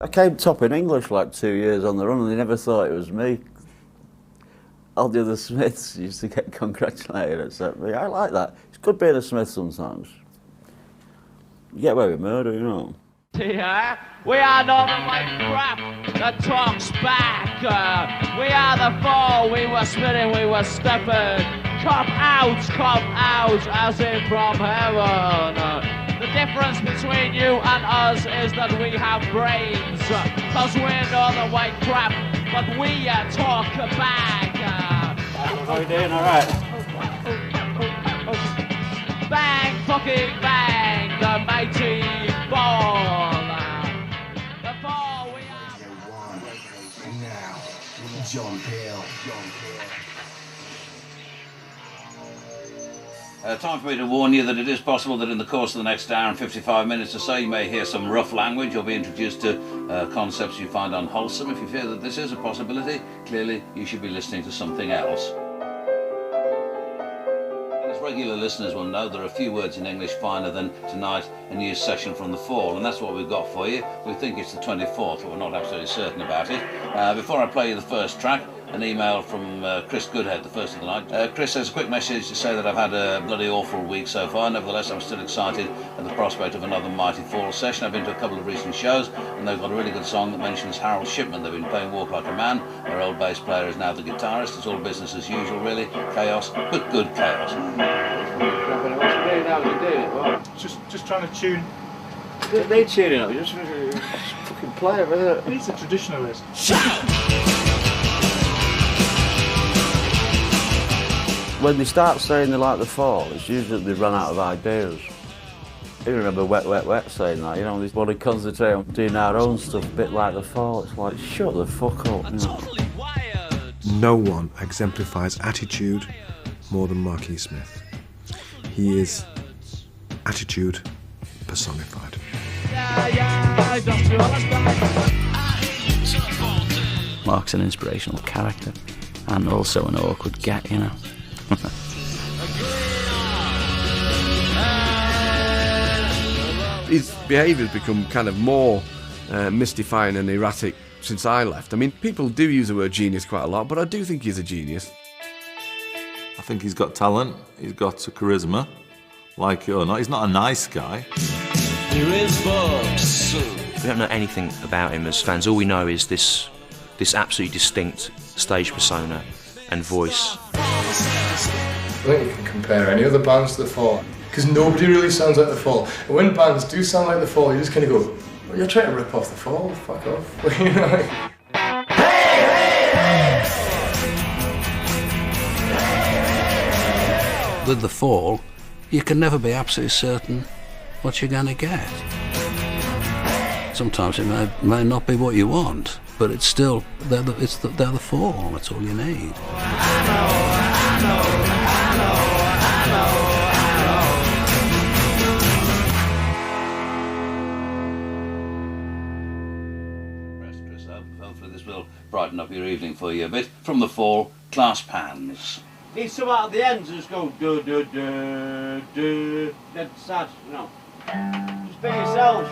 I came top in English like 2 years on the run and they never thought it was me. All the other Smiths used to get congratulated except me. I like that. It's good being a Smith sometimes. You get away with murder, you know. Yeah, we are not like crap that talks back. We are the fall, we were spinning, we were stepping. Come out, as in from heaven. The difference between you and us is that we have brains. Cause we're not the white crap, but we talk back. How are you doing? All right. Bang, fucking bang, the mighty ball. The ball we are. Now, John Peel. Time for me to warn you that it is possible that in the course of the next hour and 55 minutes or so you may hear some rough language or be introduced to concepts you find unwholesome. If you fear that this is a possibility, clearly you should be listening to something else. As regular listeners will know, there are a few words in English finer than tonight, a news session from the fall, and that's what we've got for you. We think it's the 24th, but we're not absolutely certain about it. Before I play you the first track, an email from Chris Goodhead, the first of the night. Chris has a quick message to say that I've had a bloody awful week so far. Nevertheless, I'm still excited at the prospect of another mighty fall session. I've been to a couple of recent shows, and they've got a really good song that mentions Harold Shipman. They've been playing Walk Like a Man. Our old bass player is now the guitarist. It's all business as usual, really. Chaos, but good chaos. Just trying to tune. They tuning up, you just fucking play it, isn't it? He's a traditionalist. When they start saying they like the fall, it's usually they run out of ideas. You remember Wet, Wet, Wet saying that, you know, they want to concentrate on doing our own stuff, a bit like the fall. It's like, shut the fuck up. You know? No one exemplifies attitude more than Marquis Smith. He is attitude personified. Mark's an inspirational character and also an awkward get, you know. His behaviour's become kind of more mystifying and erratic since I left. I mean, people do use the word genius quite a lot, but I do think he's a genius. I think he's got talent, he's got charisma, like it or not. He's not a nice guy. Here is books. We don't know anything about him as fans. All we know is this absolutely distinct stage persona and voice. I think you can compare any other bands to The Fall, because nobody really sounds like The Fall. And when bands do sound like The Fall, you just kind of go, well, you're trying to rip off The Fall, fuck off. You know, like... With The Fall, you can never be absolutely certain what you're going to get. Sometimes it may not be what you want, but it's still, they're the Fall, that's all you need. Hopefully this will brighten up your evening for you a bit. From The Fall, Clasp Hands. Need some out at the end to just go do do do do. That's sad, you know. Just be yourselves.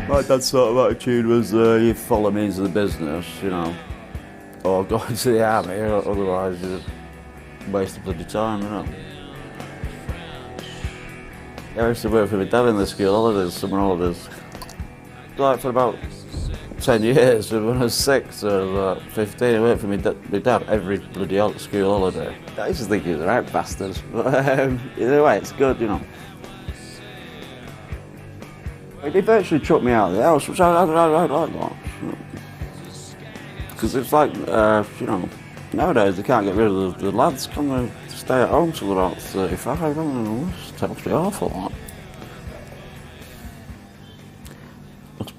My dad's sort of attitude was you follow me into the business, you know, or go into the army, otherwise you waste of bloody time, you know. I used to work for my dad in the school holidays, summer holidays. Like for about 10 years, when I was 6 or 15, I worked for my dad every bloody school holiday. I used to think he was a right bastard, but either way, it's good, you know. They virtually chucked me out of the house, which I like that. Because it's like, you know, nowadays they can't get rid of the lads, can they? Stay at home till they're about 35, I don't know, it's totally awful, that.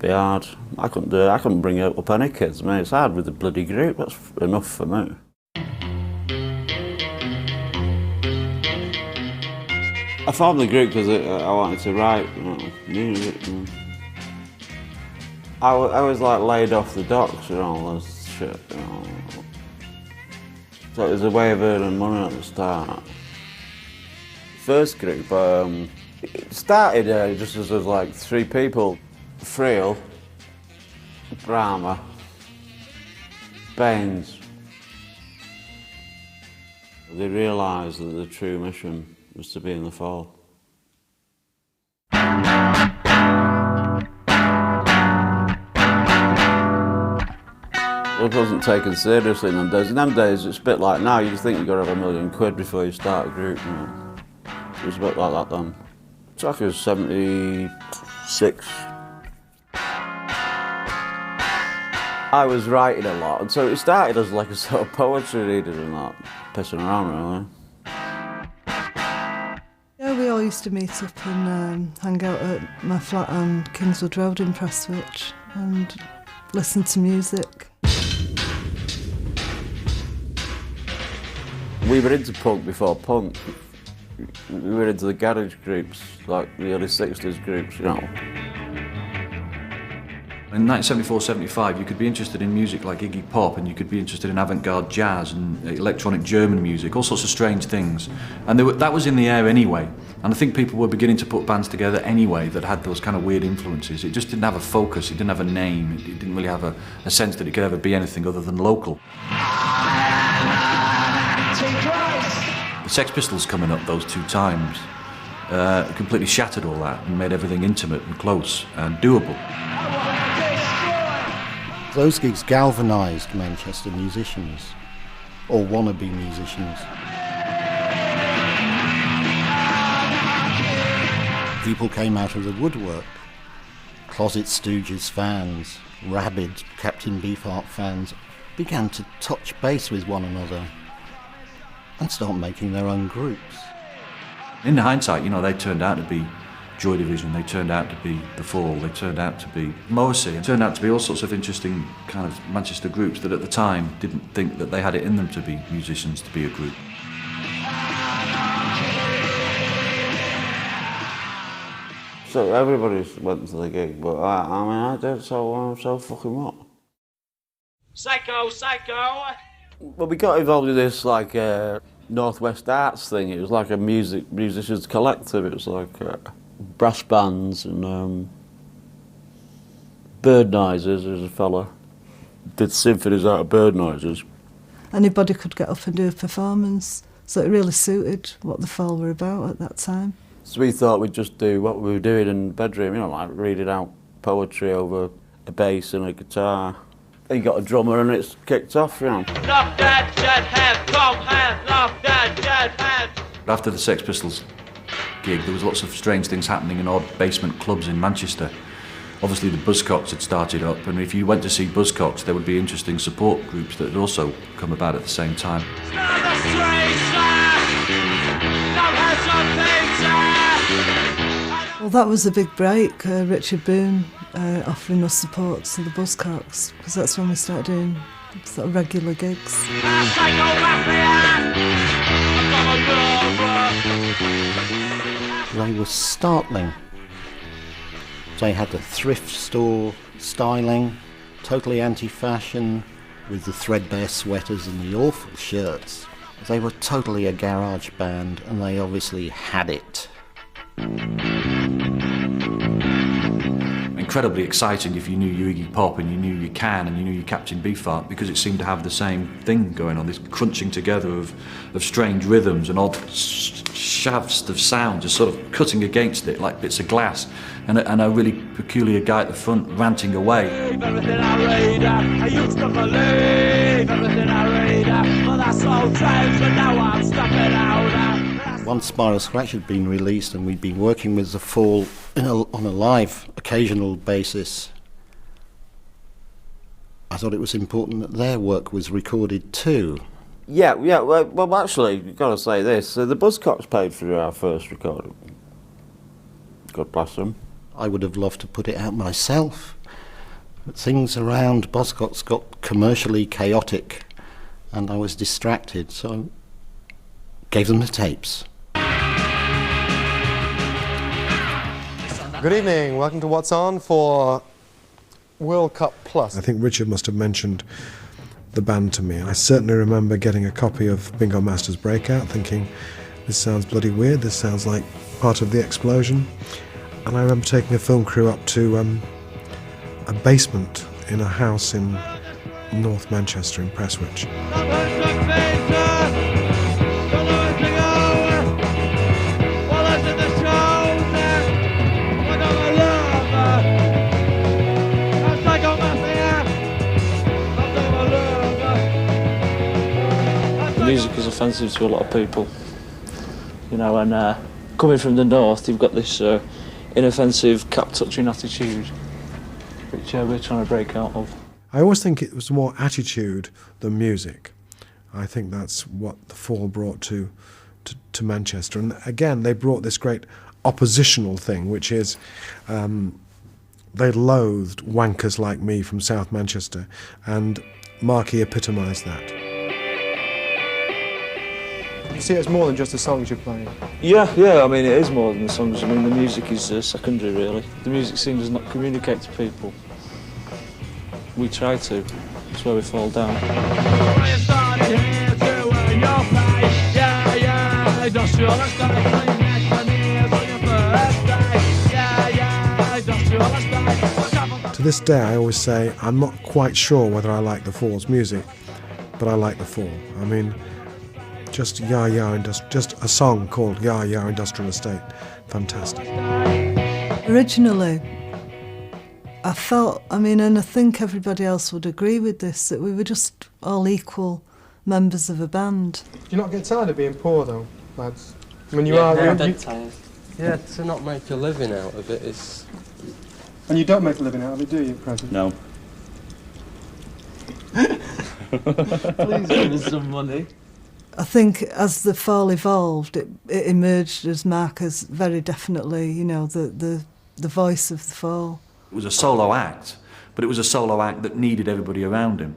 be hard. I couldn't do it. I couldn't bring up any kids, mate. It's hard with the bloody group. That's enough for me. I formed the group because I wanted to write music. I was like laid off the docks and all this shit. So it was a way of earning money at the start. First group, it started just as like 3 people. Friel, Bramah, Baines. They realised that the true mission was to be in the fall. It wasn't taken seriously in them days. In them days, it's a bit like now, you just think you've got to have £1 million before you start a group. You know. It was a bit like that then. It's like it was 76. I was writing a lot, and so it started as like a sort of poetry reading and that, pissing around really. Yeah, we all used to meet up and hang out at my flat on Kingswood Road in Prestwich and listen to music. We were into punk before punk. We were into the garage groups, like the early 60s groups, you know. In 1974-75, you could be interested in music like Iggy Pop, and you could be interested in avant-garde jazz and electronic German music, all sorts of strange things. And that was in the air anyway. And I think people were beginning to put bands together anyway that had those kind of weird influences. It just didn't have a focus, it didn't have a name, it didn't really have a sense that it could ever be anything other than local. The Sex Pistols coming up those 2 times completely shattered all that and made everything intimate and close and doable. Those gigs galvanised Manchester musicians, or wannabe musicians. People came out of the woodwork. Closet Stooges fans, rabid Captain Beefheart fans began to touch base with one another and start making their own groups. In hindsight, you know, they turned out to be Joy Division, they turned out to be The Fall, they turned out to be Morrissey, it turned out to be all sorts of interesting kind of Manchester groups that at the time didn't think that they had it in them to be musicians, to be a group. So everybody went to the gig, but I did, so fucking what? Psycho, psycho! Well, we got involved with this like Northwest Arts thing. It was like a musicians collective. It was like brass bands and bird noises. There's a fella did symphonies out of bird noises. Anybody could get up and do a performance, so it really suited what the Fall were about at that time. So we thought we'd just do what we were doing in the bedroom, you know, like reading out poetry over a bass and a guitar. And you got a drummer and it's kicked off, you know. Knock that jet head, come head, knock that jet head. After the Sex Pistols gig, there was lots of strange things happening in odd basement clubs in Manchester. Obviously the Buzzcocks had started up, and if you went to see Buzzcocks, there would be interesting support groups that had also come about at the same time. Well, that was a big break, Richard Boon offering us support to the Buzzcocks, because that's when we started doing sort of regular gigs. They were startling. They had the thrift store styling, totally anti-fashion, with the threadbare sweaters and the awful shirts. They were totally a garage band, and they obviously had it. Incredibly exciting if you knew your Iggy Pop and you knew your Can and you knew your Captain Beefheart, because it seemed to have the same thing going on, this crunching together of strange rhythms and odd shafts of sound just sort of cutting against it like bits of glass, and a really peculiar guy at the front ranting away. Everything I read, I used to believe everything I read, but that's all true, so now I'm stuck it out. Once Spiral Scratch had been released and we'd been working with The Fall on a live, occasional basis, I thought it was important that their work was recorded too. Yeah, well actually, you've got to say this, the Buzzcocks paid for our first recording. God bless them. I would have loved to put it out myself, But things around Buzzcocks got commercially chaotic and I was distracted, so gave them the tapes. Good evening, welcome to What's On for World Cup Plus. I think Richard must have mentioned the band to me. I certainly remember getting a copy of Bingo Master's Breakout, thinking, this sounds bloody weird, this sounds like part of The Explosion. And I remember taking a film crew up to a basement in a house in North Manchester in Prestwich. The music is offensive to a lot of people, you know, and coming from the north, you've got this inoffensive, cap-touching attitude, which we're trying to break out of. I always think it was more attitude than music. I think that's what the Fall brought to Manchester. And again, they brought this great oppositional thing, which is they loathed wankers like me from South Manchester, and Marky epitomised that. You see it as more than just the songs you're playing? Yeah, I mean, it is more than the songs. I mean, the music is secondary, really. The music scene does not communicate to people. We try to. That's where we fall down. To this day, I always say, I'm not quite sure whether I like the Fall's music, but I like the Fall. I mean, just just a song called Ya Ya Industrial Estate. Fantastic. Originally, I felt, I mean, and I think everybody else would agree with this, that we were just all equal members of a band. Do you not get tired of being poor, though, lads? I mean, dead tired. Yeah, to not make a living out of it is... And you don't make a living out of it, do you, at present? No. Please give us some money. I think as the Fall evolved, it emerged as Marcus very definitely, you know, the voice of the Fall. It was a solo act, but it was a solo act that needed everybody around him.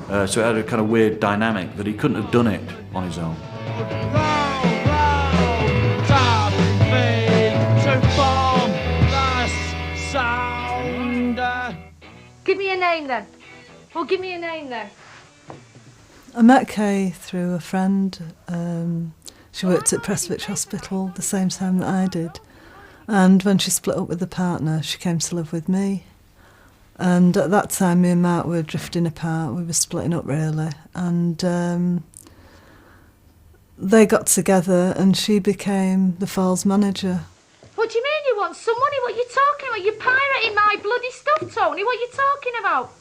So it had a kind of weird dynamic that he couldn't have done it on his own. Give me a name then. Well, give me a name then. I met Kay through a friend. She worked at Prestwich Hospital the same time that I did. And when she split up with the partner, she came to live with me. And at that time, me and Mark were drifting apart. We were splitting up, really. And they got together and she became the Fall's manager. What do you mean you want some money? What are you talking about? You're pirating my bloody stuff, Tony. What are you talking about?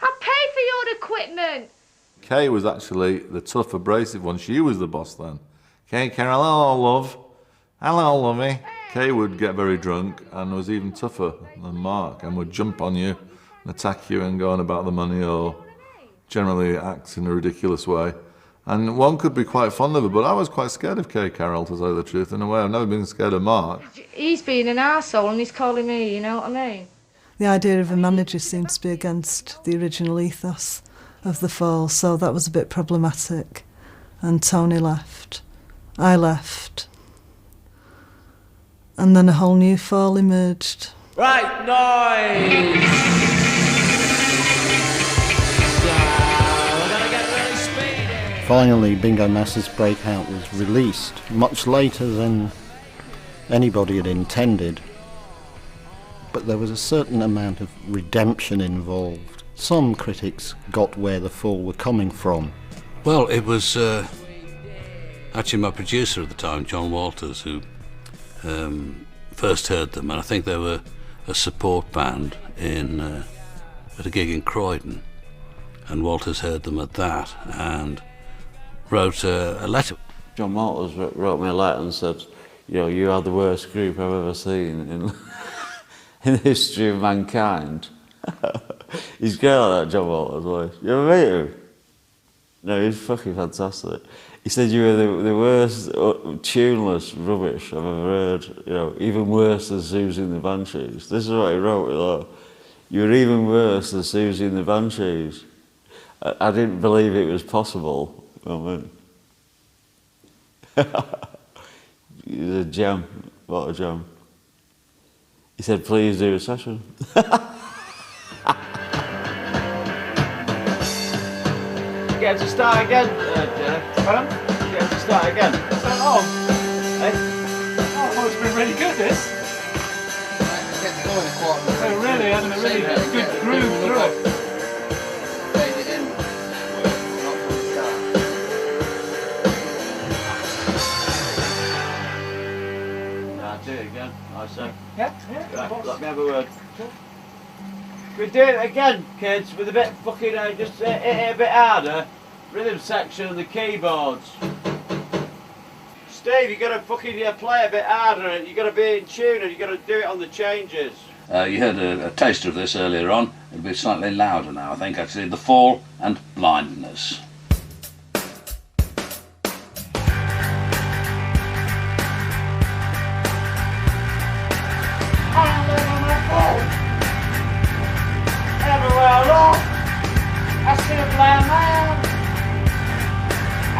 I'll pay for your equipment. Kay was actually the tough, abrasive one. She was the boss then. Kay, Carroll, hello, love. Hello, lovey. Kay would get very drunk and was even tougher than Mark and would jump on you and attack you and go on about the money or generally act in a ridiculous way. And one could be quite fond of her, but I was quite scared of Kay Carroll, to say the truth, in a way. I've never been scared of Mark. He's being an arsehole and he's calling me, you know what I mean? The idea of a manager seems to be against the original ethos of the Fall, so that was a bit problematic. And Tony left. I left. And then a whole new Fall emerged. Right, noise! Finally, Bingo Master's Breakout was released, much later than anybody had intended. But there was a certain amount of redemption involved. Some critics got where the Fall were coming from. Well, it was actually my producer at the time, John Walters, who first heard them, and I think they were a support band at a gig in Croydon, and Walters heard them at that and wrote a letter. John Walters wrote me a letter and said, you know, you are the worst group I've ever seen in the history of mankind. He's great like that, John Walters, boy. You ever meet him? No, he's fucking fantastic. He said you were the worst tuneless rubbish I've ever heard, you know, even worse than Susie and the Banshees. This is what he wrote, you know. You were even worse than Susie and the Banshees. I didn't believe it was possible. It was a gem. What a gem. He said, please do a session. Get to start again, Pardon? Get to start again. Oh, it's been really good, this. Oh, really, having a really good groove through it. Do it again, I say. Yeah. Right, let me have a word. We do it again, kids, with a bit fucking, just hit it a bit harder. Rhythm section and the keyboards. Steve, you got to fucking play a bit harder. You got to be in tune, and you got to do it on the changes. You heard a taster of this earlier on. It'll be slightly louder now, I think. Actually, The Fall and Blindness. Everywhere I look, I see a blind man.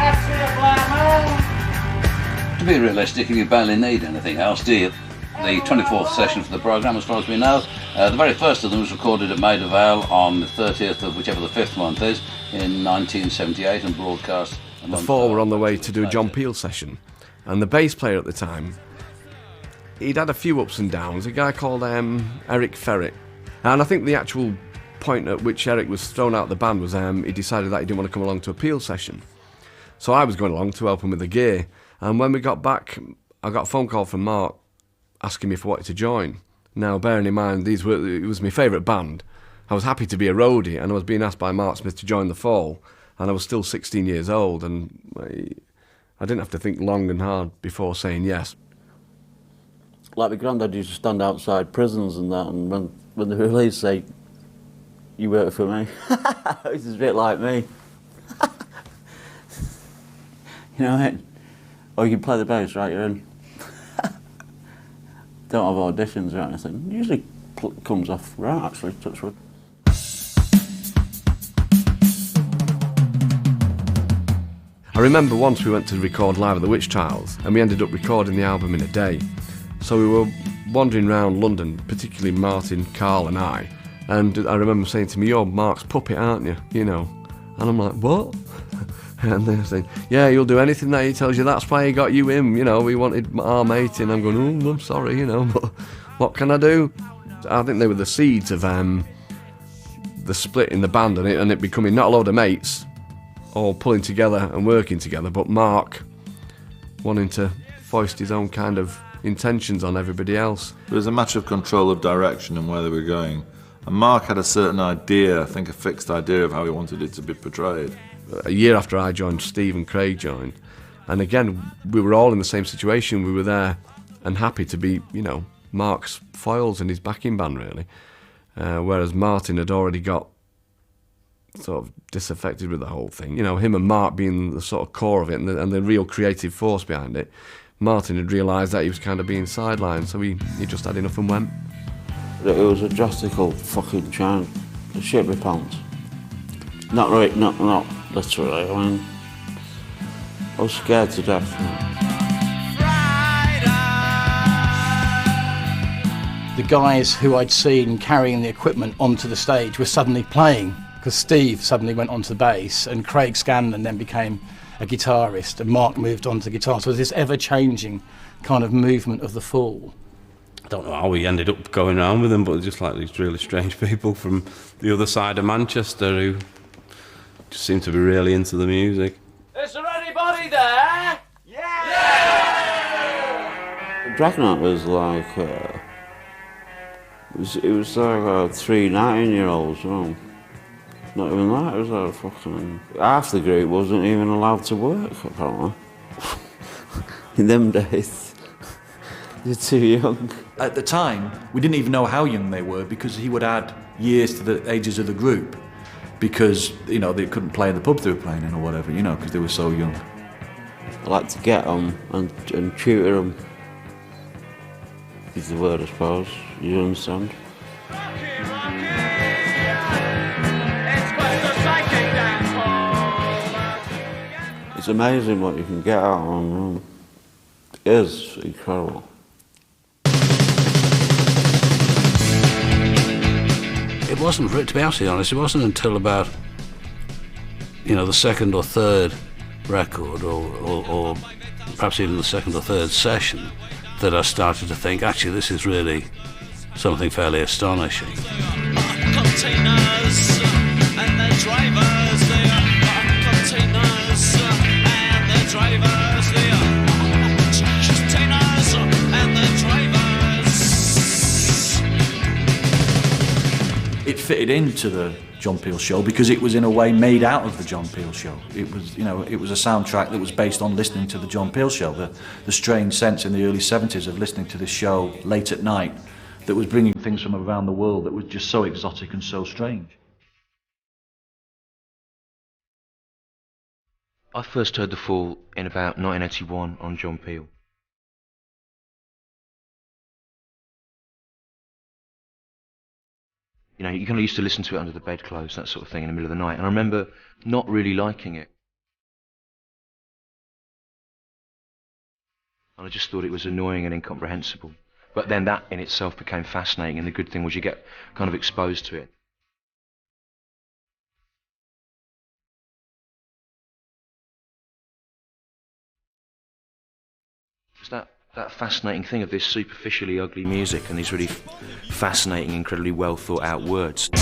I see a blind man. To be realistic, you barely need anything else, do you? The 24th session for the programme, as far as we know. The very first of them was recorded at Maida Vale on the 30th of whichever the 5th month is, in 1978, and broadcast. The Four were on the way to do a John Peel session, and the bass player at the time, he'd had a few ups and downs, a guy called Eric Ferrick. And I think the actual point at which Eric was thrown out of the band was he decided that he didn't want to come along to a Peel session. So I was going along to help him with the gear, and when we got back, I got a phone call from Mark asking me if I wanted to join. Now, bearing in mind, it was my favourite band. I was happy to be a roadie, and I was being asked by Mark Smith to join The Fall, and I was still 16 years old, and I didn't have to think long and hard before saying yes. Like my granddad used to stand outside prisons and that, and when the release say, you work for me. This is a bit like me. You know what I mean? Or you can play the bass, right, you're in. Don't have auditions or anything. Usually comes off right, actually, touch wood. I remember once we went to record live at the Witch Trials, and we ended up recording the album in a day. So we were wandering around London, particularly Martin, Carl and I, and I remember saying to me, you're Mark's puppet, aren't you? You know. And I'm like, what? And they're saying, yeah, you'll do anything that he tells you, that's why he got you in, you know, we wanted our mate in. I'm going, oh, I'm sorry, you know, but what can I do? I think they were the seeds of the split in the band and it becoming not a load of mates all pulling together and working together, but Mark wanting to foist his own kind of intentions on everybody else. It was a matter of control of direction and where they were going. And Mark had a certain idea, I think a fixed idea of how he wanted it to be portrayed. A year after I joined, Steve and Craig joined. And again, we were all in the same situation. We were there and happy to be, you know, Mark's foils in his backing band, really. Whereas Martin had already got sort of disaffected with the whole thing. You know, him and Mark being the sort of core of it and the real creative force behind it. Martin had realised that he was kind of being sidelined, so he just had enough and went. It was a drastical fucking change. I shit my pants. Not right, not literally. I mean, I was scared to death. The guys who I'd seen carrying the equipment onto the stage were suddenly playing, because Steve suddenly went onto the bass and Craig Scanlon then became a guitarist and Mark moved on to the guitar. So this ever-changing kind of movement of the Fall. I don't know how we ended up going around with them, but just like these really strange people from the other side of Manchester who just seemed to be really into the music. Is there anybody there? Yeah! Dragonaut was like, it was like 3 19-year-olds, you know. Not even that, it was like fucking... Half the group wasn't even allowed to work, apparently. In them days. They're too young. At the time, we didn't even know how young they were because he would add years to the ages of the group because, you know, they couldn't play in the pub they were playing in or whatever, you know, because they were so young. I like to get them and tutor them. Is the word, I suppose. You understand? Rocky, rocky. It's amazing what you can get out on. It is incredible. It wasn't, to be absolutely honest, it wasn't until about, the second or third record, or perhaps even the second or third session, that I started to think, actually, this is really something fairly astonishing. Containers and their drivers, they are containers and their drivers, they are containers and their drivers. It fitted into the John Peel show because it was in a way made out of the John Peel show. It was, it was a soundtrack that was based on listening to the John Peel show. The strange sense in the early 70s of listening to this show late at night that was bringing things from around the world that was just so exotic and so strange. I first heard The Fall in about 1981 on John Peel. You kind of used to listen to it under the bedclothes, that sort of thing, in the middle of the night. And I remember not really liking it. And I just thought it was annoying and incomprehensible. But then that in itself became fascinating, and the good thing was you get kind of exposed to it. It's that fascinating thing of this superficially ugly music and these really fascinating, incredibly well thought out words. The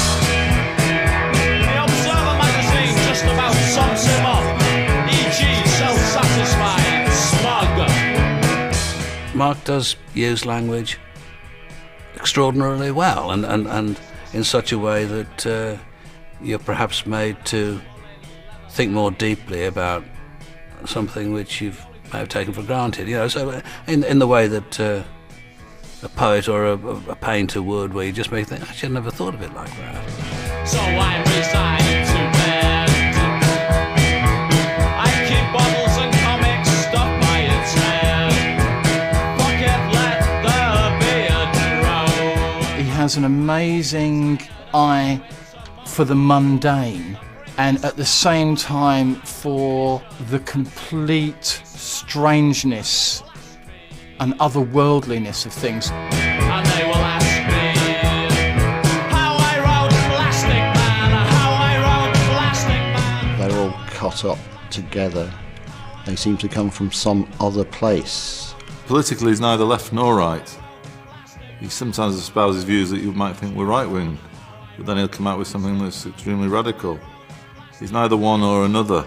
Observer magazine just about sums him up, e.g. self-satisfied, smug. Mark does use language extraordinarily well, and in such a way that you're perhaps made to think more deeply about something which you've may have taken for granted, so in the way that a poet or a painter would, where you just may think, actually I never thought of it like that. So I resign to bed. I keep bottles and comics stuck by its head. Pocket, let the beard grow. He has an amazing eye for the mundane, and at the same time for the complete strangeness and otherworldliness of things. And they will ask me how I wrote Plastic Man, how I wrote Plastic Man. They're all caught up together. They seem to come from some other place. Politically, he's neither left nor right. He sometimes espouses views that you might think were right-wing, but then he'll come out with something that's extremely radical. He's neither one or another.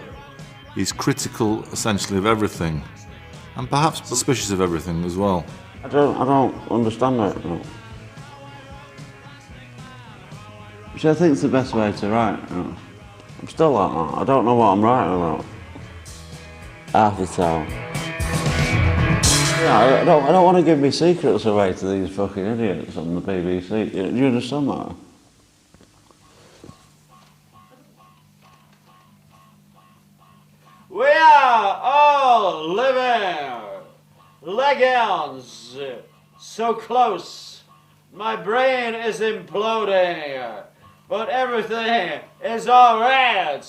He's critical, essentially, of everything, and perhaps suspicious of everything as well. I don't understand that. No. Which I think is the best way to write. I'm still like that. I don't know what I'm writing about half the time. Yeah, I don't want to give my secrets away to these fucking idiots on the BBC. Do you understand that? We are all living legends, so close. My brain is imploding, but everything is alright.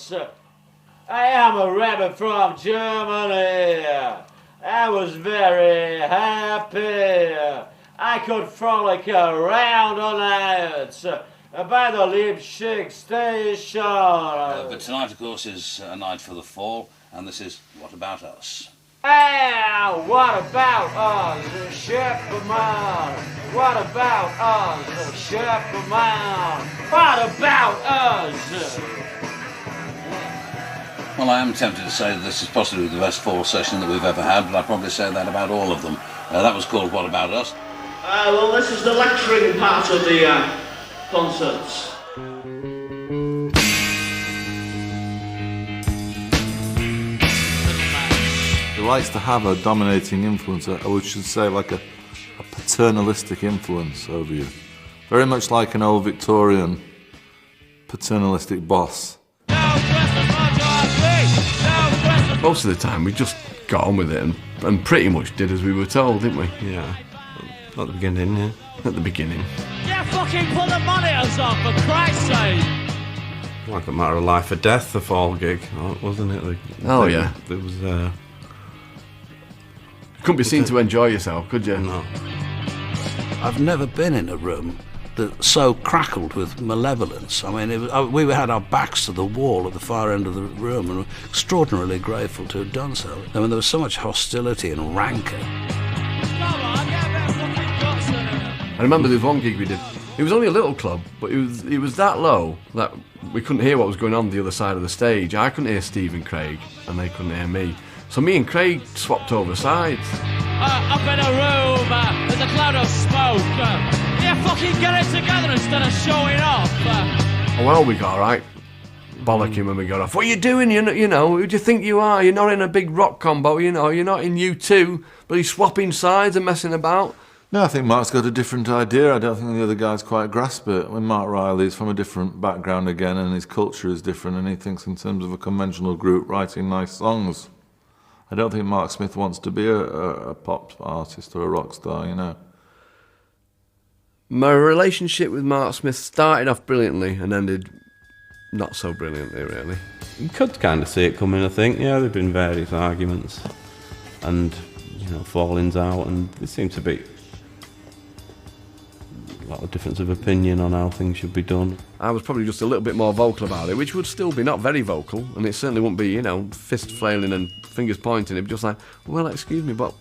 I am a rabbit from Germany. I was very happy. I could frolic around all night by the Leipzig station. But tonight, of course, is a night for the fall, and this is What About Us? Ah, what about us, Shepherdman? What about us, Shepherdman? What about us? Well, I am tempted to say that this is possibly the best fall session that we've ever had, but I'd probably say that about all of them. That was called What About Us? Well, this is the lecturing part of the concerts. He likes to have a dominating influence, or we should say like a paternalistic influence over you. Very much like an old Victorian paternalistic boss. Most of the time we just got on with it and pretty much did as we were told, didn't we? Yeah. At the beginning, yeah. At the beginning. Yeah, fucking put the monitors on, for Christ's sake! like a matter of life or death, the Fall gig, wasn't it? Yeah. There was. You couldn't be seen to enjoy yourself, could you? No. I've never been in a room that so crackled with malevolence. I mean, we had our backs to the wall at the far end of the room, and were extraordinarily grateful to have done so. I mean, there was so much hostility and rancour. I remember there was one gig we did. It was only a little club, but it was that low that we couldn't hear what was going on the other side of the stage. I couldn't hear Steve and Craig, and they couldn't hear me. So me and Craig swapped over sides. Up in a room, there's a cloud of smoke. Yeah, fucking get it together instead of showing off. Well, we got right. Bollock him when we got off. What are you doing? You know, who do you think you are? You're not in a big rock combo, you know. You're not in U2, but he's swapping sides and messing about. No, I think Mark's got a different idea. I don't think the other guys quite grasp it. When Mark Riley's from a different background again, and his culture is different, and he thinks in terms of a conventional group writing nice songs. I don't think Mark Smith wants to be a pop artist or a rock star, you know. My relationship with Mark Smith started off brilliantly and ended not so brilliantly, really. You could kind of see it coming, I think. Yeah, there've been various arguments and, you know, fallings out, and there seemed to be a lot of difference of opinion on how things should be done. I was probably just a little bit more vocal about it, which would still be not very vocal, and it certainly wouldn't be, you know, fist flailing and fingers pointing. It'd be just like, well, excuse me, but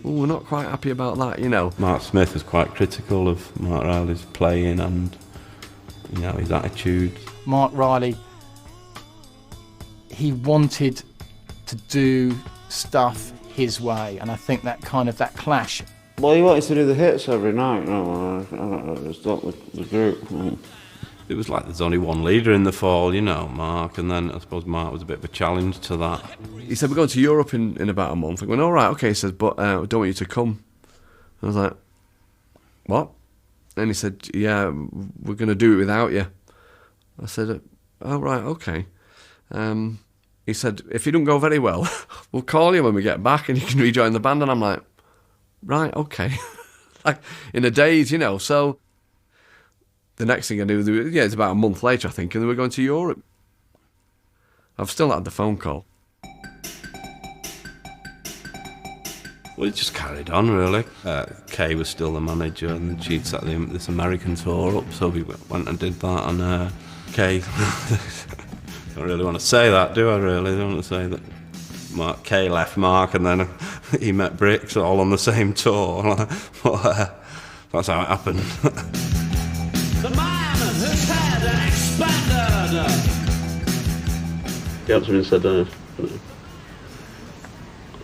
we're not quite happy about that, you know. Mark Smith was quite critical of Mark Riley's playing and, you know, his attitude. Mark Riley, he wanted to do stuff his way, and I think that clash. Well, he wanted to do the hits every night, no, I don't know, it's not the group. It was like there's only one leader in the Fall, you know, Mark, and then I suppose Mark was a bit of a challenge to that. He said, we're going to Europe in about a month. I went, all right, okay, he says, but I don't want you to come. I was like, what? And he said, yeah, we're going to do it without you. I said, oh, right, okay. He said, if you don't go very well, we'll call you when we get back and you can rejoin the band. And I'm like, right, okay. Like, in a daze, you know. So the next thing I knew, it's about a month later, I think, and they were going to Europe. I've still had the phone call. Well, it just carried on, really. Kay was still the manager, and she'd set this American tour up, so we went and did that, and Kay... I don't really want to say that, do I, really? I don't want to say that Kay left Mark, and then he met Bricks all on the same tour. That's how it happened. The man whose head expanded. He answered me and said, I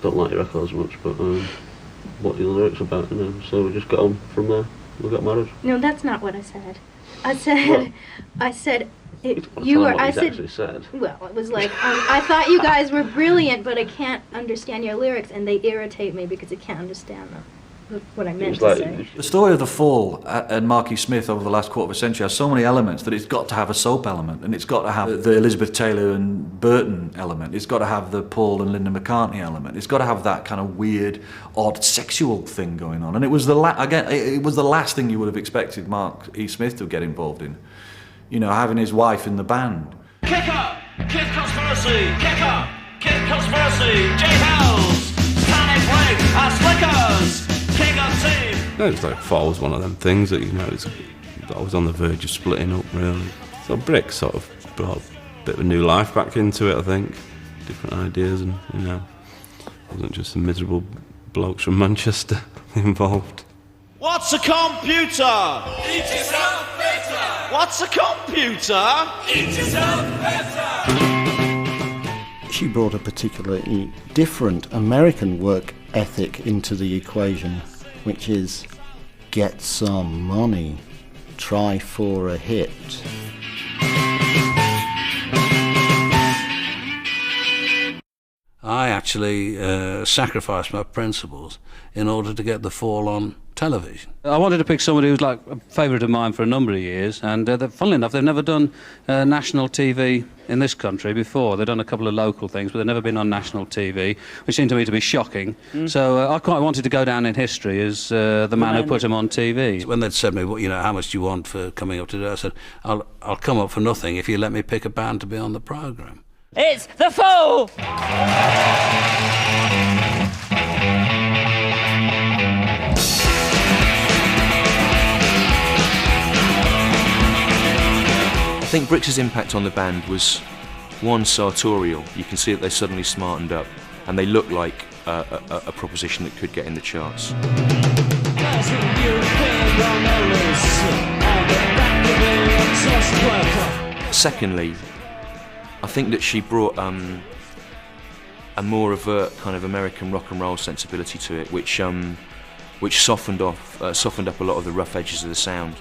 don't like your records much, but what are the lyrics about? You know? So we just got on from there. We got married. No, that's not what I said. I said, actually said. Well, it was like, I thought you guys were brilliant, but I can't understand your lyrics, and they irritate me because I can't understand them. What I meant to say. The story of the Fall and Marky Smith over the last quarter of a century has so many elements that it's got to have a soap element, and it's got to have the Elizabeth Taylor and Burton element. It's got to have the Paul and Linda McCartney element. It's got to have that kind of weird, odd, sexual thing going on. And it was the last thing you would have expected Mark E. Smith to get involved in. You know, having his wife in the band. Kick up! Kid Conspiracy! Kick up! Kid Conspiracy! J Hells! Panic Wing! And Slickers! King of Team! No, it's like Fall was one of them things that, you know, it's always on the verge of splitting up, really. So Bricks sort of brought a bit of a new life back into it, I think. Different ideas, and, you know, it wasn't just some miserable blokes from Manchester involved. What's a computer? Eat yourself better! What's a computer? Eat yourself better! She brought a particularly different American work ethic into the equation, which is get some money, try for a hit. I actually sacrificed my principles in order to get the Fall on television. I wanted to pick somebody who's like a favourite of mine for a number of years, and funnily enough, they've never done national TV in this country before. They've done a couple of local things, but they've never been on national TV, which seemed to me to be shocking. So I quite wanted to go down in history as the man who put them on TV. When they'd said to me, well, you know, how much do you want for coming up to do it? I said, I'll come up for nothing if you let me pick a band to be on the programme. It's the Fool! I think Brix's impact on the band was, one, sartorial. You can see that they suddenly smartened up, and they look like a proposition that could get in the charts. Secondly, I think that she brought a more overt kind of American rock and roll sensibility to it, which softened up a lot of the rough edges of the sound.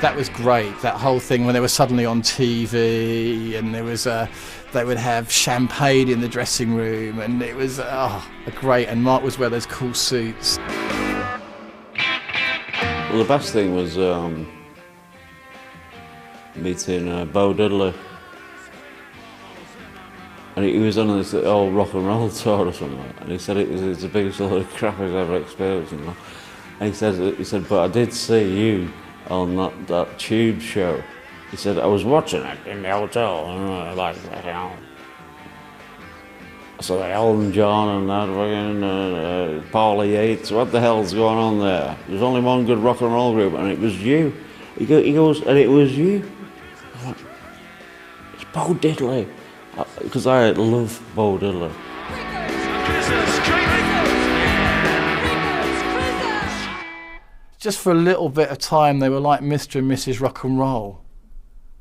That was great, that whole thing when they were suddenly on TV and there was they would have champagne in the dressing room, and it was great, and Mark was wearing those cool suits. Well, the best thing was meeting Bo Diddley. And he was on this old rock and roll tour or something, and he said it's the biggest load of crap I've ever experienced. And he said, but I did see you on that Tube show. He said, I was watching it in the hotel, and like, you know. So Elton John and that fucking Paulie Yates, what the hell's going on there? There's only one good rock and roll group, and it was you. He goes, and it was you. I went, it's Bo Diddley. Because I love Bo Diddley. Just for a little bit of time, they were like Mr. and Mrs. Rock and Roll,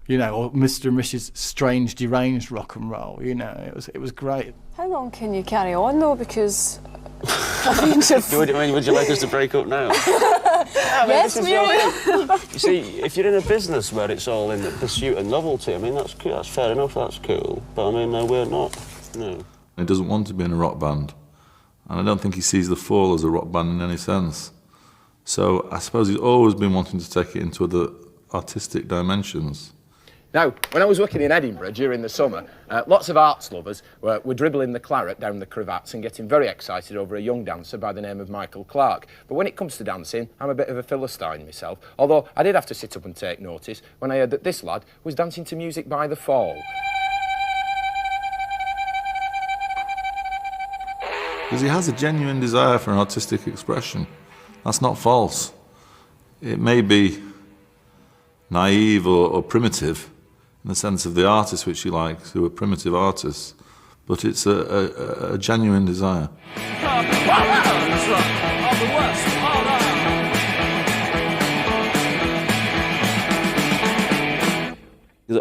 you know, or Mr. and Mrs. Strange Deranged Rock and Roll. You know, it was great. How long can you carry on though? Because would you like us to break up now? Yes, we will. You see, if you're in a business where it's all in the pursuit of novelty, I mean, that's cool, that's fair enough, that's cool. But I mean, we're not. No. He doesn't want to be in a rock band, and I don't think he sees the Fall as a rock band in any sense. So I suppose he's always been wanting to take it into other artistic dimensions. Now, when I was working in Edinburgh during the summer, lots of arts lovers were dribbling the claret down the cravats and getting very excited over a young dancer by the name of Michael Clark. But when it comes to dancing, I'm a bit of a Philistine myself, although I did have to sit up and take notice when I heard that this lad was dancing to music by The Fall. Because he has a genuine desire for an artistic expression. That's not false. It may be naive or primitive in the sense of the artists which he likes, who are primitive artists, but it's a genuine desire.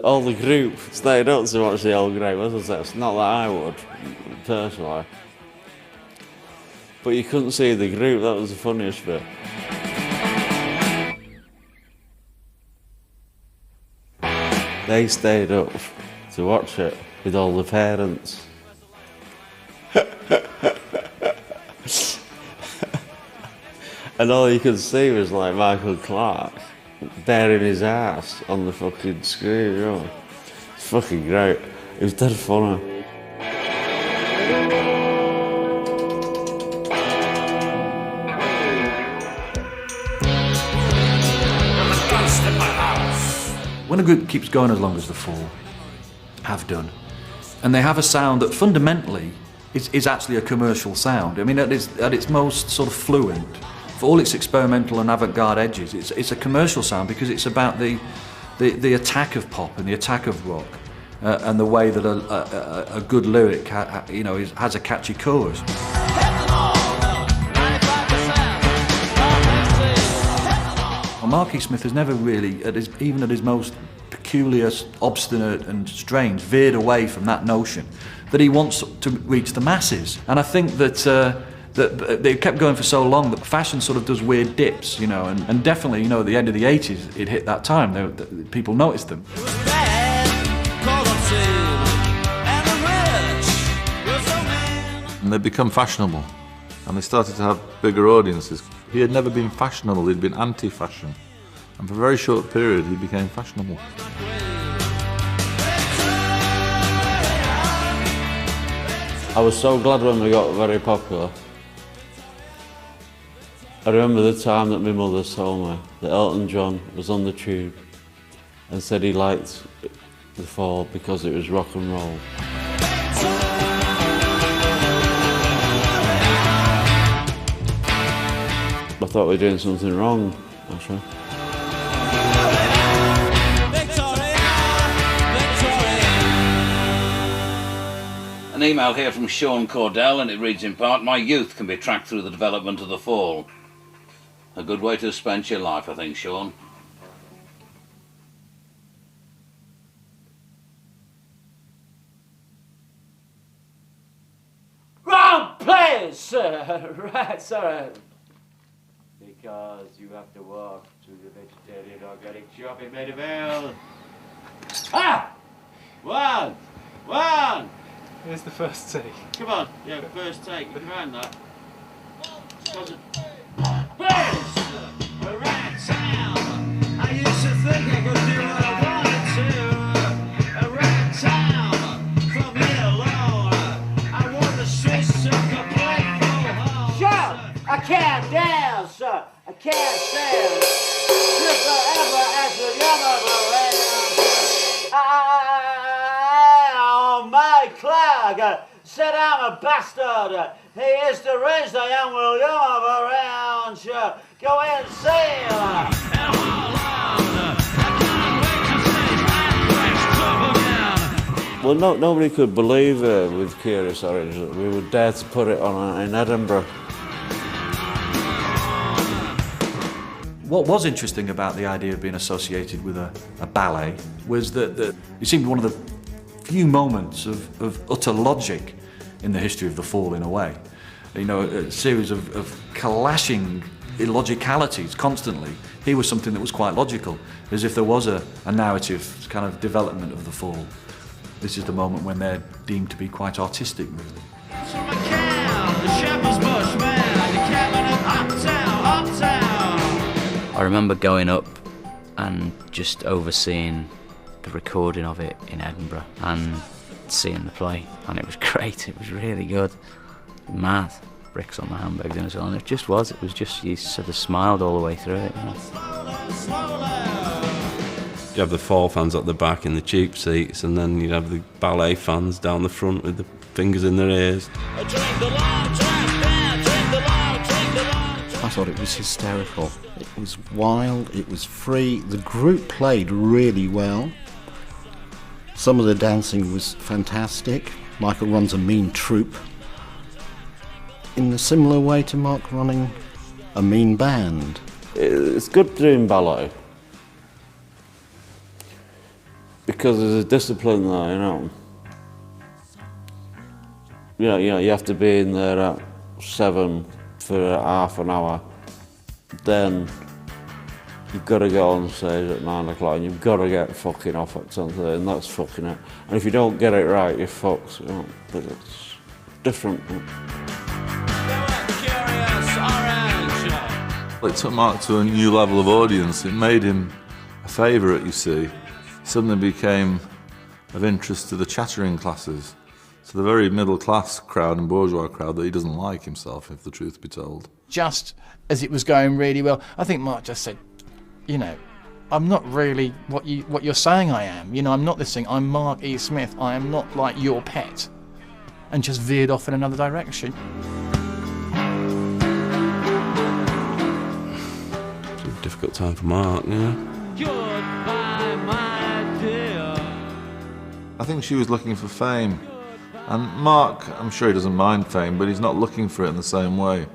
All the group stayed up to watch the old grey, wasn't it? It's not that I would, personally. But you couldn't see the group, that was the funniest bit. They stayed up to watch it with all the parents. And all you could see was like Michael Clark bearing his ass on the fucking screen, you know. It's fucking great. It was dead funny. When a group keeps going as long as The Fall have done, and they have a sound that fundamentally is actually a commercial sound. I mean, at its most sort of fluent, for all its experimental and avant-garde edges, it's a commercial sound because it's about the attack of pop and the attack of rock, and the way that a good lyric has a catchy chorus. Marky Smith has never really, even at his most peculiar, obstinate and strange, veered away from that notion that he wants to reach the masses. And I think that that they kept going for so long that fashion sort of does weird dips, you know, and definitely, you know, at the end of the 80s, it hit that time. People noticed them. And they'd become fashionable, and they started to have bigger audiences. He had never been fashionable, he'd been anti-fashion. And for a very short period, he became fashionable. I was so glad when we got very popular. I remember the time that my mother told me that Elton John was on the tube and said he liked the Fall because it was rock and roll. I thought we were doing something wrong, actually. An email here from Sean Cordell, and it reads in part, "My youth can be tracked through the development of the Fall." A good way to have spent your life, I think, Sean. Wrong place, sir. Right, sorry. Because you have to walk to the vegetarian organic shop in Maidavale. Ah! One! Here's the first take. Come on, yeah, first take. You can find that. Baines! Around town. I used to think I could do what I wanted to. Around town. From here alone. I want the streets to complain. Shout! I can't dance! I can't stand! Just forever as the my Clark said I'm a bastard. He is deranged, I am William of around. Go insane. Well, nobody could believe with Kurious Oranj that we would dare to put it on in Edinburgh. What was interesting about the idea of being associated with a ballet was that it seemed one of the few moments of utter logic in the history of the Fall, in a way. You know, a series of clashing illogicalities constantly. Here was something that was quite logical, as if there was a narrative kind of development of the Fall. This is the moment when they're deemed to be quite artistic, really. I remember going up and just overseeing the recording of it in Edinburgh and seeing the play, and it was great. It was really good. Mad. Bricks on the handbags and so on. It just was. It was just, you sort of smiled all the way through it. You know? You have the Fall fans at the back in the cheap seats, and then you'd have the ballet fans down the front with the fingers in their ears. I thought it was hysterical. It was wild, it was free. The group played really well. Some of the dancing was fantastic. Michael runs a mean troupe. In a similar way to Mark running a mean band. It's good doing ballet because there's a discipline there, you know. You know, you have to be in there at 7 for half an hour. Then you've got to get on stage at 9 o'clock and you've got to get fucking off at 10:30, and that's fucking it. And if you don't get it right, you're fucked. You know, but it's different. It took Mark to a new level of audience. It made him a favourite, you see. He suddenly became of interest to the chattering classes, to the very middle-class crowd and bourgeois crowd that he doesn't like himself, if the truth be told. Just as it was going really well, I think Mark just said, you know, I'm not really what you're saying I am. You know, I'm not this thing. I'm Mark E. Smith. I am not like your pet. And just veered off in another direction. Difficult time for Mark, yeah. Goodbye, my dear. I think she was looking for fame. And Mark, I'm sure he doesn't mind fame, but he's not looking for it in the same way.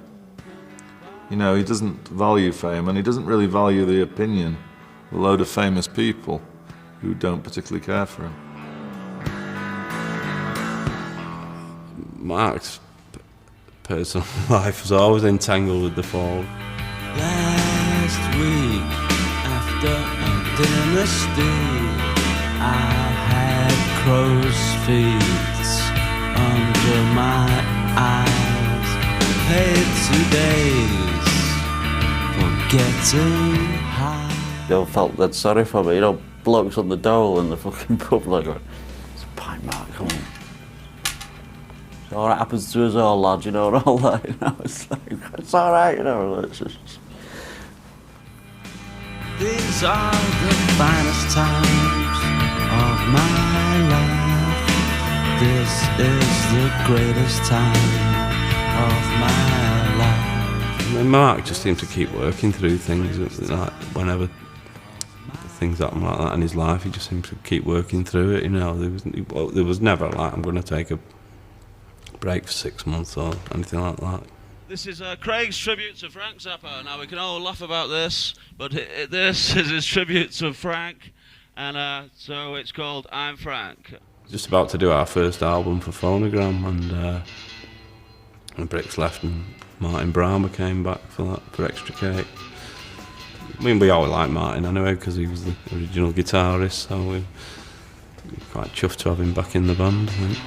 You know, he doesn't value fame, and he doesn't really value the opinion of a load of famous people who don't particularly care for him. Mark's personal life was always entangled with the fall. Last week, after a dinner steal, I had crow's feet under my eyes. Paid 2 days for getting high. They all felt dead sorry for me, you know, blokes on the dole in the fucking pub like, it's a pint, Mark, come on. All that happens to us all, lad, you know, and all that, you know, it's like, it's all right, you know, it's just... These are the finest times of my life. This is the greatest time of my life. I mean, Mark just seemed to keep working through things. It was like whenever things happen like that in his life, he just seemed to keep working through it. You know, there was never like, I'm going to take a break for 6 months or anything like that. This is Craig's tribute to Frank Zappa. Now we can all laugh about this, but this is his tribute to Frank, and so it's called I'm Frank. Just about to do our first album for Phonogram, and Bricks left and Martin Bramah came back for Extricate. I mean, we always liked Martin anyway because he was the original guitarist, so we're quite chuffed to have him back in the band, I think.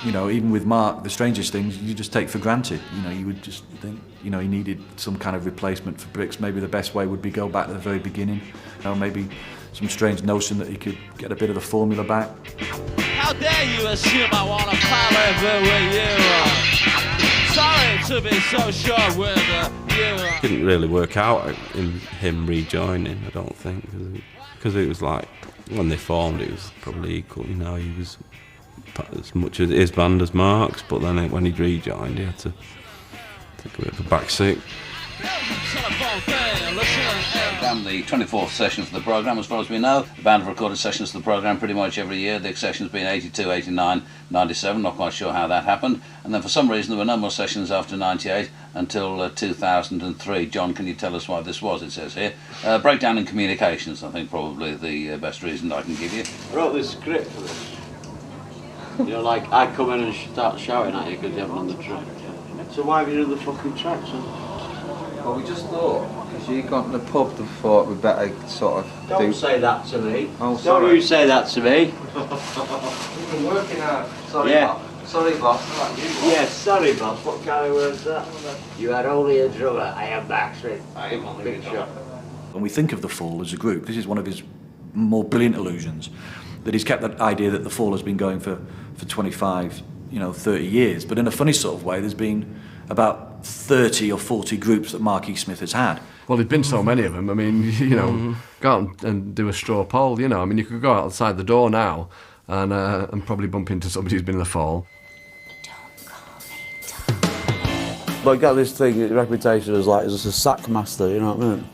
You know, even with Mark, the strangest things you just take for granted. You know, you would just think, you know, he needed some kind of replacement for Bricks. Maybe the best way would be go back to the very beginning. You know, maybe some strange notion that he could get a bit of the formula back. How dare you assume I want to pal over with you? Sorry to be so sure with you. It didn't really work out in him rejoining, I don't think, because it was like, when they formed, it was probably equal, you know, he was as much as his band as Mark's, but then when he rejoined, he had to take a bit of a back seat. The 24th session for the programme, as far as we know. The band have recorded sessions for the programme pretty much every year. The sessions being 82, 89, 97, not quite sure how that happened. And then for some reason there were no more sessions after 98 until 2003. John, can you tell us why this was, it says here? Breakdown in communications, I think probably the best reason I can give you. I wrote this script for this. You know, like, I come in and start shouting at you because you haven't done the track. So why have you done the fucking track, son? Well, we just thought, because you got in the pub, we thought we'd better sort of Don't say that to me. Oh, sorry. Don't you say that to me. You've been working hard. Sorry, Yeah. boss. Sorry, boss. Yes, sorry, boss. What kind of word's that? You are only a drummer. I am Backstreet. I am only a drummer. When we think of The Fall as a group, this is one of his more brilliant illusions, that he's kept that idea that The Fall has been going for 25, 30 years. But in a funny sort of way, there's been about 30 or 40 groups that Mark E. Smith has had. Well, there've been so many of them. I mean, go out and do a straw poll, I mean, you could go outside the door now and probably bump into somebody who's been in The Fall. But I got this thing, reputation as like, as a sack master, you know what I mean?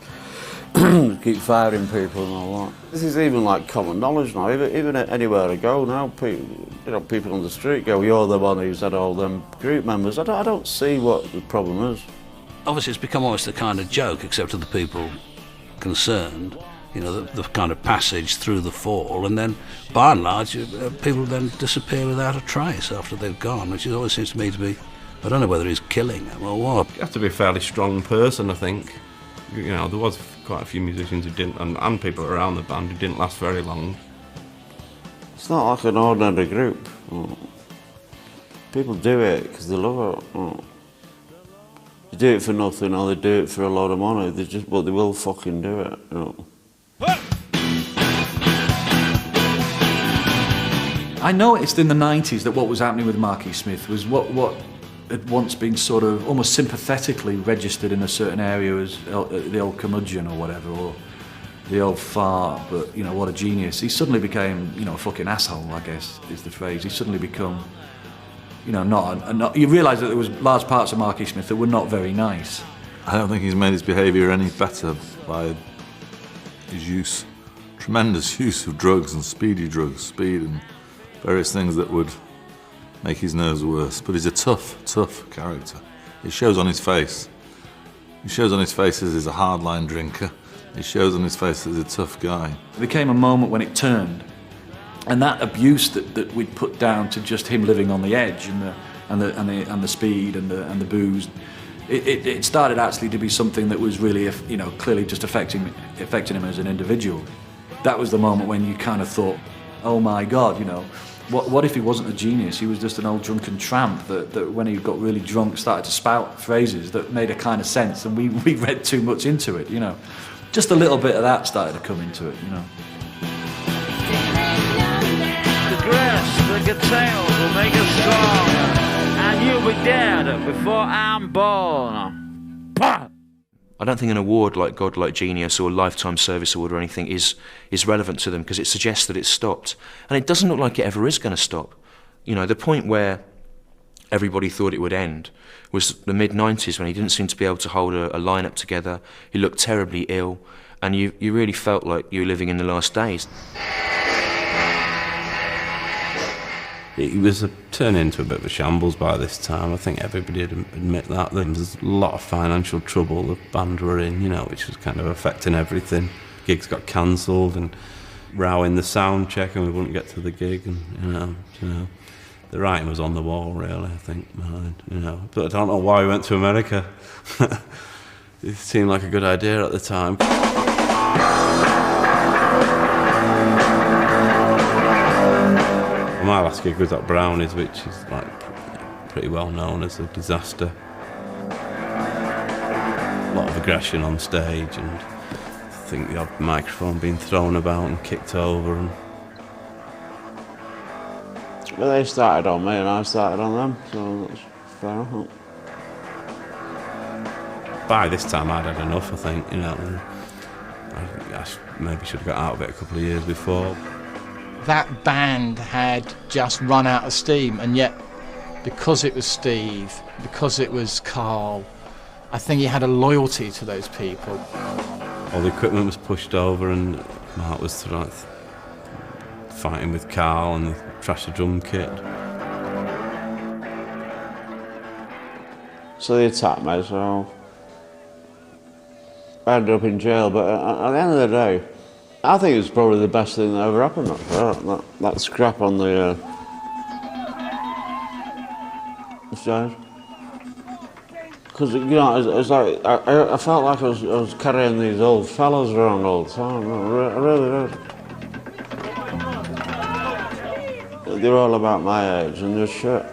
Keep firing people and all that. This is even like common knowledge now, even anywhere I go now, people on the street go, you're the one who's had all them group members. I don't see what the problem is. Obviously it's become almost a kind of joke, except to the people concerned, the kind of passage through The Fall, and then by and large people then disappear without a trace after they've gone, which always seems to me to be, I don't know whether he's killing them or what. You have to be a fairly strong person, I think. There was quite a few musicians who didn't, and people around the band who didn't last very long. It's not like an ordinary group. People do it because they love it. They do it for nothing or they do it for a lot of money. They will fucking do it. I noticed in the 90s that what was happening with Mark E. Smith was what had once been sort of almost sympathetically registered in a certain area as the old curmudgeon or whatever, or the old fart, but what a genius. He suddenly became, a fucking asshole, I guess is the phrase. He suddenly become, not you realise that there was large parts of Mark E. Smith that were not very nice. I don't think he's made his behaviour any better by his tremendous use of drugs and speed and various things that would make his nerves worse. But he's a tough character. It shows on his face. He shows on his face as he's a hardline drinker. He shows on his face as he's a tough guy. There came a moment when it turned, And that abuse that we'd put down to just him living on the edge and the speed and the booze, it started actually to be something that was really, you know, clearly just affecting him as an individual. That was the moment when you kind of thought, oh my God, you know, what if he wasn't a genius? He was just an old drunken tramp that when he got really drunk started to spout phrases that made a kind of sense, and we read too much into it, you know. Just a little bit of that started to come into it, you know. The grass, the guitar will make us strong, and you'll be dead before I'm born. Bah! I don't think an award like Godlike Genius or Lifetime Service Award or anything is relevant to them, because it suggests that it's stopped. And it doesn't look like it ever is going to stop. You know, the point where everybody thought it would end was the mid-90s, when he didn't seem to be able to hold a lineup together. He looked terribly ill, and you really felt like you were living in the last days. It was turning into a bit of a shambles by this time. I think everybody would admit that. There was a lot of financial trouble the band were in, you know, which was kind of affecting everything. Gigs got cancelled and row in the sound check, and we wouldn't get to the gig, and you know, the writing was on the wall, really, I think, you know. But I don't know why we went to America. It seemed like a good idea at the time. My last gig was at Brownies, which is like pretty well known as a disaster. A lot of aggression on stage, and I think the odd microphone being thrown about and kicked over. And well, they started on me and I started on them, so that's fair enough. By this time I'd had enough, I think, you know. I maybe should have got out of it a couple of years before. That band had just run out of steam, and yet because it was Steve, because it was Carl, I think he had a loyalty to those people. All the equipment was pushed over, and Mark was like fighting with Carl and trashed the drum kit. So they attacked me, so I ended up in jail, but at the end of the day, I think it's probably the best thing that ever happened. That scrap on the stage. Because, you know, it's like, I felt like I was carrying these old fellas around all the time. I really did. They're all about my age and they're shit.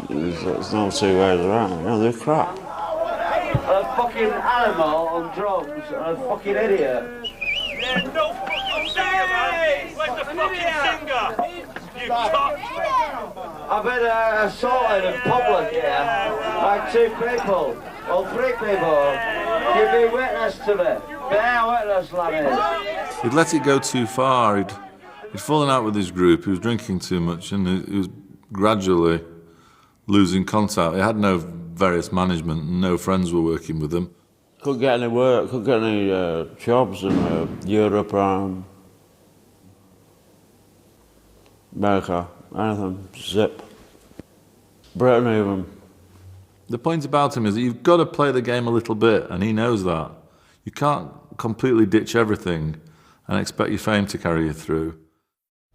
There's no two ways around it. You know, they're crap. A fucking animal on drums and a fucking idiot. There's no fucking singer, man! Where's the fucking singer? You cock! I've been assaulted in public here by 2 people, or 3 people. Give me witness to me. Bear witness, laddie. He'd let it go too far. He'd fallen out with his group. He was drinking too much, and he was gradually losing contact. He had no various management, and no friends were working with him. Couldn't get any work, couldn't get any jobs in Europe or America, anything, zip. Britain even. The point about him is that you've got to play the game a little bit, and he knows that. You can't completely ditch everything and expect your fame to carry you through.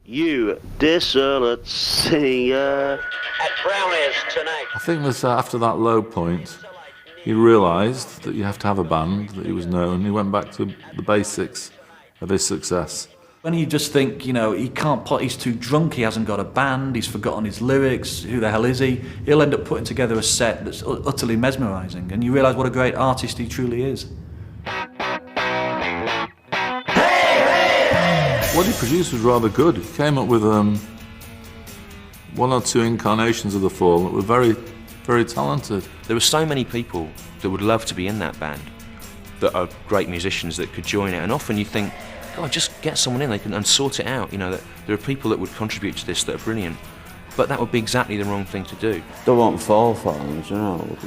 You dissolute singer. At Brownies tonight. I think that after that low point, he realised that you have to have a band, that he was known. He went back to the basics of his success. When you just think, you know, he can't play, he's too drunk, he hasn't got a band, he's forgotten his lyrics, who the hell is he? He'll end up putting together a set that's utterly mesmerising, and you realise what a great artist he truly is. What he produced was rather good. He came up with 1 or 2 incarnations of The Fall that were very, very talented. There were so many people that would love to be in that band that are great musicians that could join it, and often you think, God, just get someone in, they can and sort it out. You know, that there are people that would contribute to this that are brilliant, but that would be exactly the wrong thing to do. Don't want Fall fans, you know,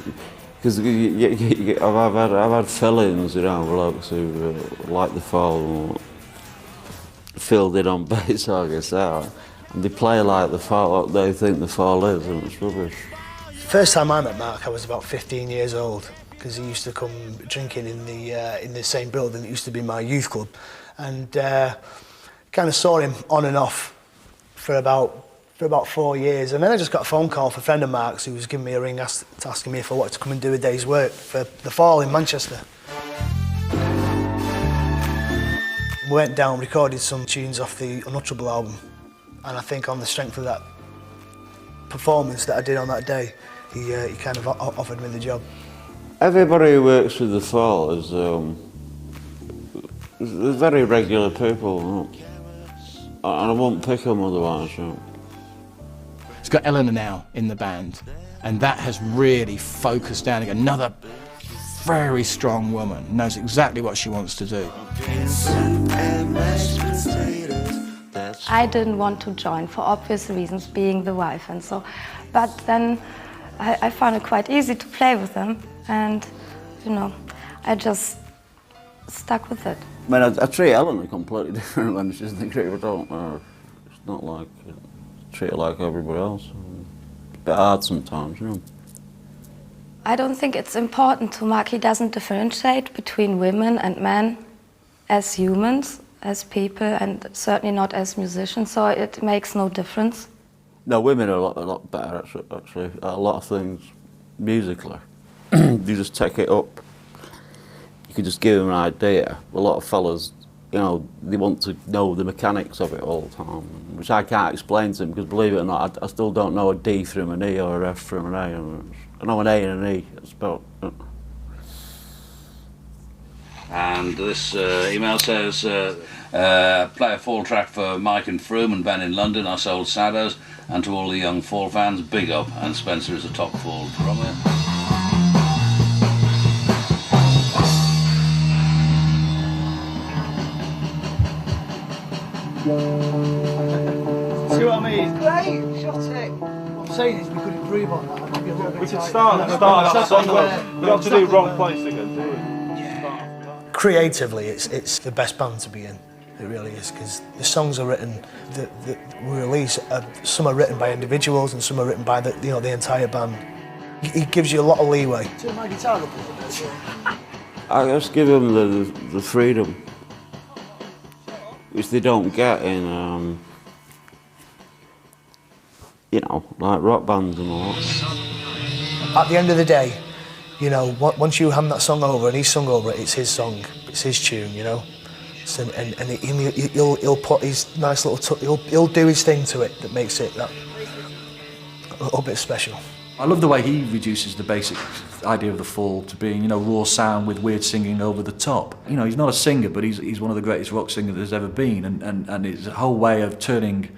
because I've had fill-ins, you know, blokes who like The Fall and filled in on bass or guitar, and they play like The Fall, what they think The Fall is, and it's rubbish. First time I met Mark, I was about 15 years old, because he used to come drinking in the same building that used to be my youth club, and kind of saw him on and off for about 4 years, and then I just got a phone call from a friend of Mark's who was giving me a ring asking me if I wanted to come and do a day's work for the Fall in Manchester. We went down, recorded some tunes off the Unutterable album, and I think on the strength of that performance that I did on that day, he kind of offered me the job. Everybody who works with the Fall is they're very regular people, and I won't pick them otherwise. It's got Eleanor now in the band, and that has really focused down again. Another very strong woman, knows exactly what she wants to do. I didn't want to join for obvious reasons, being the wife and so, but then I found it quite easy to play with them, and you know, I just stuck with it. I mean, I treat Eleanor completely different when she's in the group. I don't. It's not like treat her like everybody else. It's a bit hard sometimes, you know. I don't think it's important to Mark. He doesn't differentiate between women and men as humans, as people, and certainly not as musicians, so it makes no difference. No, women are a lot better, actually, at a lot of things, musically. You just take it up. You can just give them an idea. A lot of fellas, you know, they want to know the mechanics of it all the time, which I can't explain to them, because believe it or not, I still don't know a D from an E or a F from an A. I know an A and an E, it's about... And this email says, play a Fall track for Mike and Froome and Ben in London, us old saddos, and to all the young Fall fans, big up, and Spencer is a top Fall drummer. See what I mean? Great, shot it. What I'm saying is we could improve on that. We could start that song. We don't have to do Wrong Place again, do we? Creatively, it's the best band to be in. It really is, because the songs are written that we release. Some are written by individuals, and some are written by the entire band. It gives you a lot of leeway. Turn my guitar up a little bit. I just give them the freedom, which they don't get in, you know, like rock bands and all that. At the end of the day, you know, once you hand that song over and he's sung over it, it's his song, it's his tune, you know. So, and he'll put his nice little, he'll do his thing to it that makes it that a little bit special. I love the way he reduces the basic idea of the Fall to being, you know, raw sound with weird singing over the top. You know, he's not a singer, but he's one of the greatest rock singers there's ever been, and it's a whole way of turning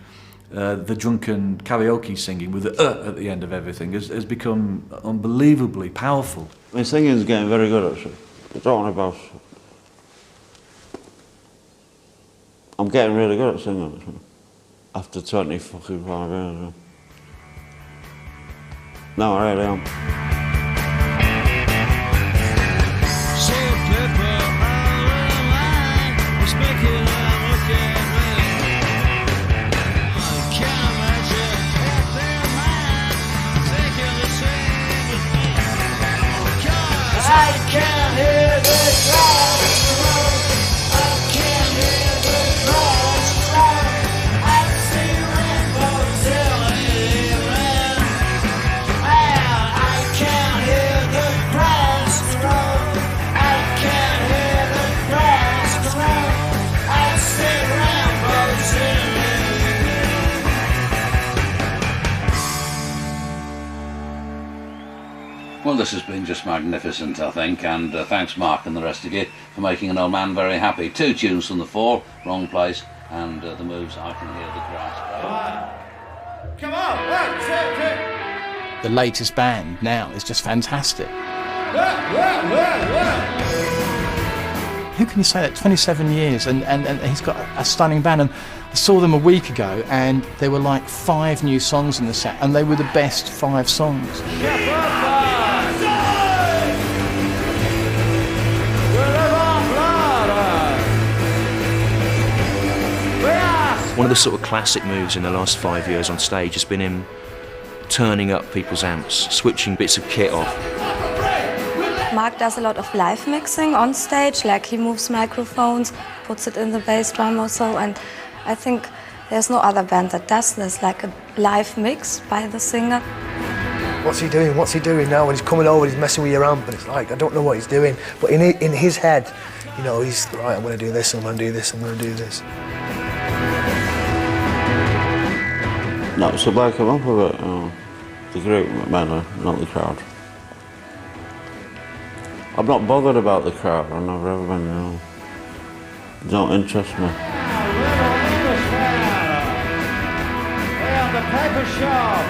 the drunken karaoke singing with the at the end of everything has become unbelievably powerful. My singing's getting very good, actually. I don't want about. I'm getting really good at singing, actually. After 20 fucking 5 years. No, I really am. I can hear the grass grow. I can hear the grass grow. I see rainbows in the evening. Well, I can hear the grass grow. I can hear the grass grow. I see rainbows in the Well, this has been just magnificent, I think, and thanks Mark and the rest of you for making an old man very happy. 2 tunes from the Fall, Wrong Place, and the moves I Can Hear the Grass. Come on, 1, 2, 3. The latest band now is just fantastic. Who can you say that? 27 years, and he's got a stunning band. And I saw them a week ago, and there were like 5 new songs in the set, and they were the best 5 songs. One of the sort of classic moves in the last 5 years on stage has been him turning up people's amps, switching bits of kit off. Mark does a lot of live mixing on stage, like he moves microphones, puts it in the bass drum or so, and I think There's no other band that does this, like a live mix by the singer. What's he doing? What's he doing now? When he's coming over, he's messing with your amp, and it's like, I don't know what he's doing. But in his head, you know, he's, right, I'm going to do this, I'm going to do this, I'm going to do this. No, it's a bloke come up with it. The group, mainly, not the crowd. I'm not bothered about the crowd, I've never ever been, you know. It don't interest me. The paper shop.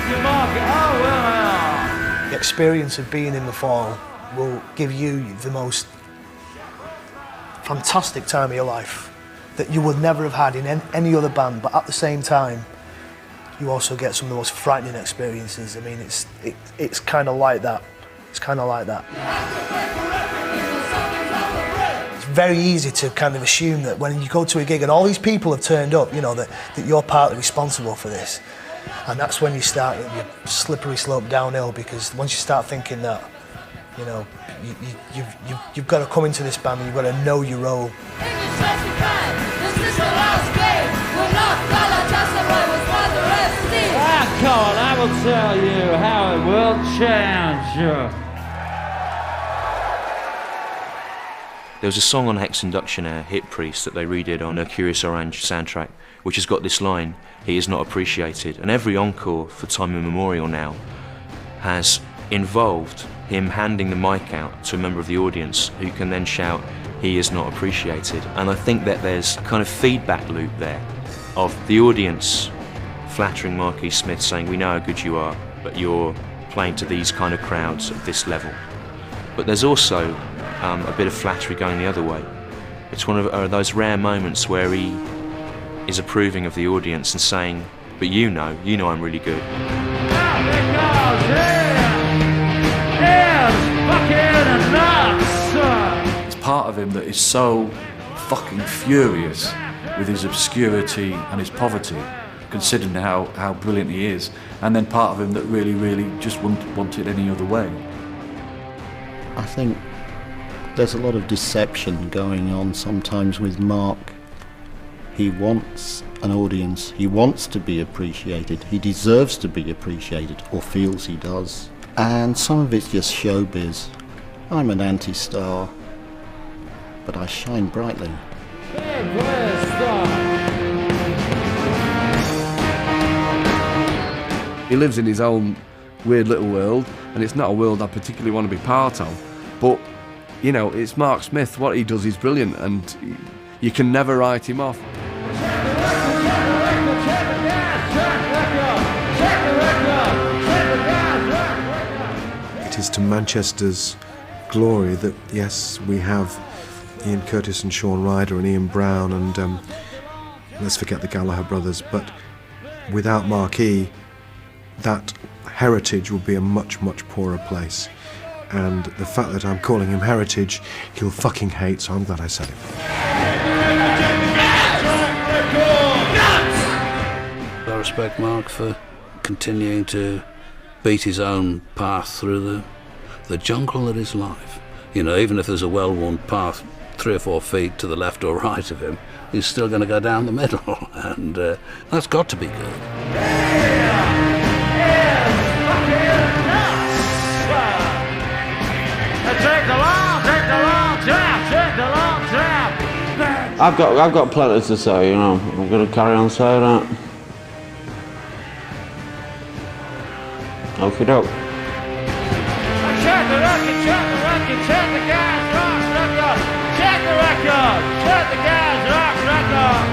You mark it. Oh, well. The experience of being in the fall will give you the most fantastic time of your life that you would never have had in any other band, but at the same time, you also get some of the most frightening experiences. I mean, it's kind of like that. It's kind of like that. It's very easy to kind of assume that when you go to a gig and all these people have turned up, you know, that you're partly responsible for this. And that's when you start your slippery slope downhill, because once you start thinking that, you know, you've got to come into this band and you've got to know your role. Carl, I will tell you how it will change. There was a song on Hex Induction, Hit Priest, that they redid on a Kurious Oranj soundtrack, which has got this line, "He is not appreciated." And every encore for time immemorial now has involved him handing the mic out to a member of the audience who can then shout, "He is not appreciated." And I think that there's a kind of feedback loop there of the audience flattering Marquis Smith, saying, "We know how good you are, but you're playing to these kind of crowds at this level." But there's also a bit of flattery going the other way. It's one of those rare moments where he is approving of the audience and saying, "But you know I'm really good." It's part of him that is so fucking furious with his obscurity and his poverty, considering how brilliant he is, and then part of him that really, really just wouldn't want it any other way. I think there's a lot of deception going on sometimes with Mark. He wants an audience, he wants to be appreciated, he deserves to be appreciated, or feels he does. And some of it's just showbiz. I'm an anti-star, but I shine brightly. He lives in his own weird little world, and it's not a world I particularly want to be part of. But, you know, it's Mark Smith. What he does is brilliant, and you can never write him off. It is to Manchester's glory that, yes, we have Ian Curtis and Sean Ryder and Ian Brown and let's forget the Gallagher brothers, but without Marquis, that heritage will be a much, much poorer place. And the fact that I'm calling him heritage, he'll fucking hate, so I'm glad I said it. I respect Mark for continuing to beat his own path through the jungle that is life. You know, even if there's a well-worn path 3 or 4 feet to the left or right of him, he's still going to go down the middle, and that's got to be good. I've got plenty to say, you know. I'm going to carry on saying that. Okie doke. Check the record, check the record, check the gas rock record. Check the record, check the gas rock record.